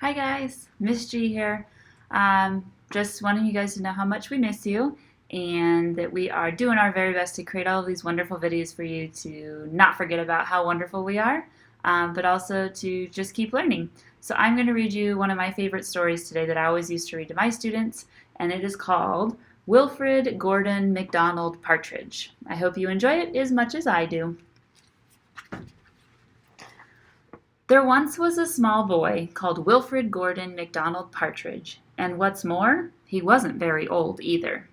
Hi guys, Miss G here. Just wanting you guys to know how much we miss you and that we are doing our very best to create all of these wonderful videos for you to not forget about how wonderful we are, but also to just keep learning. So I'm going to read you one of my favorite stories today that I always used to read to my students, and it is called Wilfrid, Gordon, McDonald, Partridge. I hope you enjoy it as much as I do. There once was a small boy called Wilfrid Gordon McDonald Partridge, and what's more, he wasn't very old either.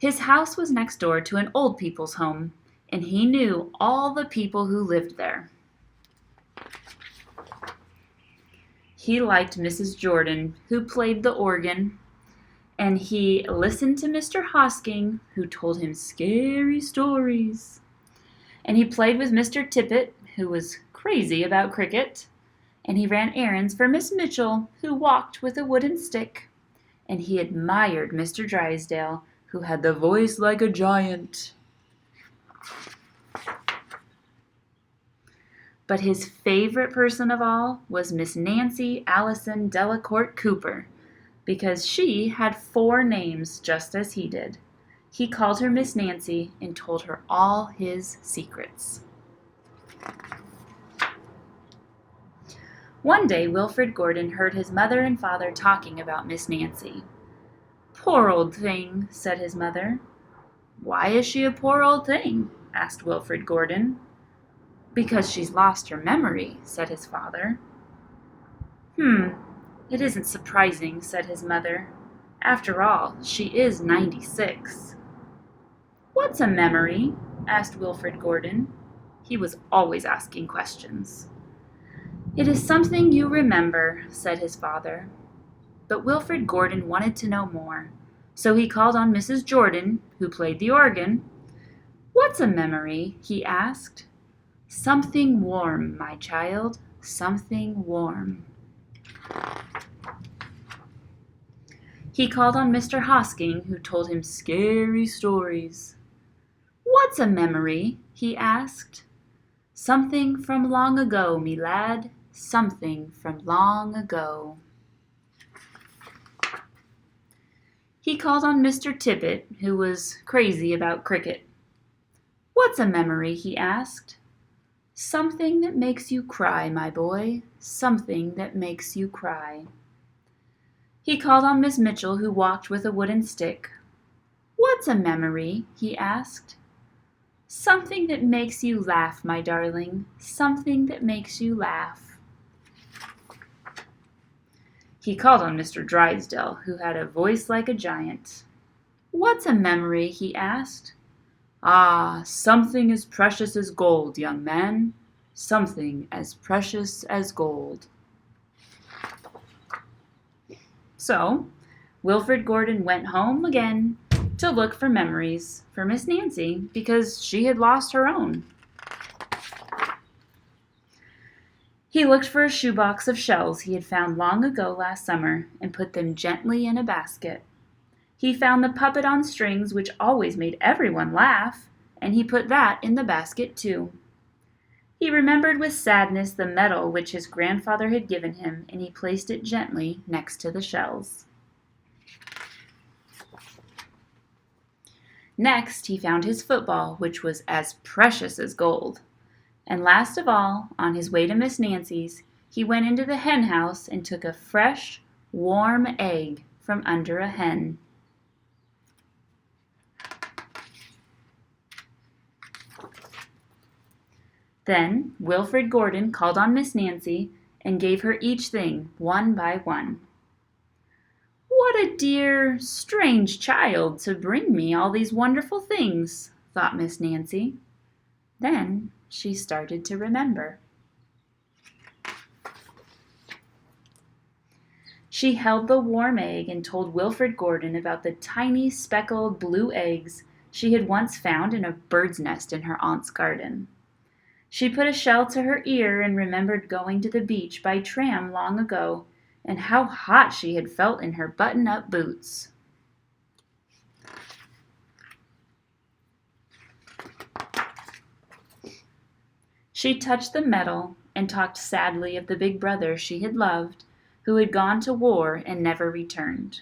His house was next door to an old people's home, and he knew all the people who lived there. He liked Mrs. Jordan, who played the organ, and he listened to Mr. Hosking, who told him scary stories. And he played with Mr. Tippet, who was crazy about cricket, and he ran errands for Miss Mitchell, who walked with a wooden stick, and he admired Mr. Drysdale, who had the voice like a giant. But his favorite person of all was Miss Nancy Allison Delacourt Cooper, because she had 4 names just as he did. He called her Miss Nancy and told her all his secrets. One day Wilfrid Gordon heard his mother and father talking about Miss Nancy. "Poor old thing," said his mother. "Why is she a poor old thing?" asked Wilfrid Gordon. "Because she's lost her memory," said his father. It isn't surprising," said his mother. "After all, she is 96. "What's a memory?" asked Wilfrid Gordon. He was always asking questions. "It is something you remember," said his father. But Wilfrid Gordon wanted to know more, so he called on Mrs. Jordan, who played the organ. "What's a memory?" he asked. "Something warm, my child, something warm." He called on Mr. Hosking, who told him scary stories. "What's a memory?" he asked. "Something from long ago, me lad, something from long ago." He called on Mr. Tippet, who was crazy about cricket. "What's a memory?" he asked. "Something that makes you cry, my boy, something that makes you cry." He called on Miss Mitchell, who walked with a wooden stick. "What's a memory?" he asked. "Something that makes you laugh, my darling, something that makes you laugh." He called on Mr. Drysdale, who had a voice like a giant. "What's a memory?" he asked. "Ah, something as precious as gold, young man, something as precious as gold." So, Wilfrid Gordon went home again to look for memories for Miss Nancy, because she had lost her own. He looked for a shoebox of shells he had found long ago last summer and put them gently in a basket. He found the puppet on strings, which always made everyone laugh, and he put that in the basket too. He remembered with sadness the medal which his grandfather had given him, and he placed it gently next to the shells. Next, he found his football, which was as precious as gold. And last of all, on his way to Miss Nancy's, he went into the hen house and took a fresh, warm egg from under a hen. Then Wilfrid Gordon called on Miss Nancy and gave her each thing, one by one. "What a dear, strange child to bring me all these wonderful things," thought Miss Nancy. Then she started to remember. She held the warm egg and told Wilfrid Gordon about the tiny speckled blue eggs she had once found in a bird's nest in her aunt's garden. She put a shell to her ear and remembered going to the beach by tram long ago, and how hot she had felt in her button-up boots. She touched the medal and talked sadly of the big brother she had loved, who had gone to war and never returned.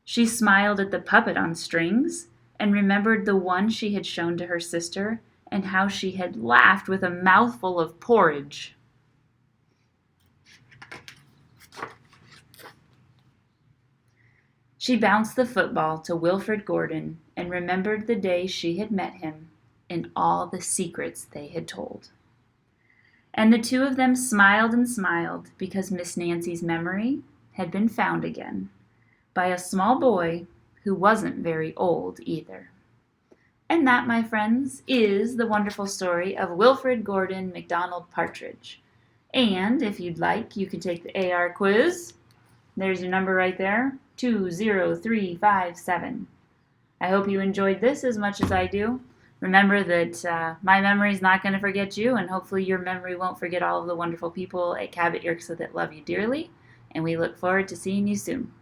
She smiled at the puppet on strings and remembered the one she had shown to her sister and how she had laughed with a mouthful of porridge. She bounced the football to Wilfrid Gordon and remembered the day she had met him and all the secrets they had told. And the two of them smiled and smiled because Miss Nancy's memory had been found again by a small boy who wasn't very old either. And that, my friends, is the wonderful story of Wilfrid Gordon McDonald Partridge. And if you'd like, you can take the AR quiz. There's your number right there, 20357. I hope you enjoyed this as much as I do. Remember that my memory is not going to forget you, and hopefully your memory won't forget all of the wonderful people at Cabot Yerxa that love you dearly. And we look forward to seeing you soon.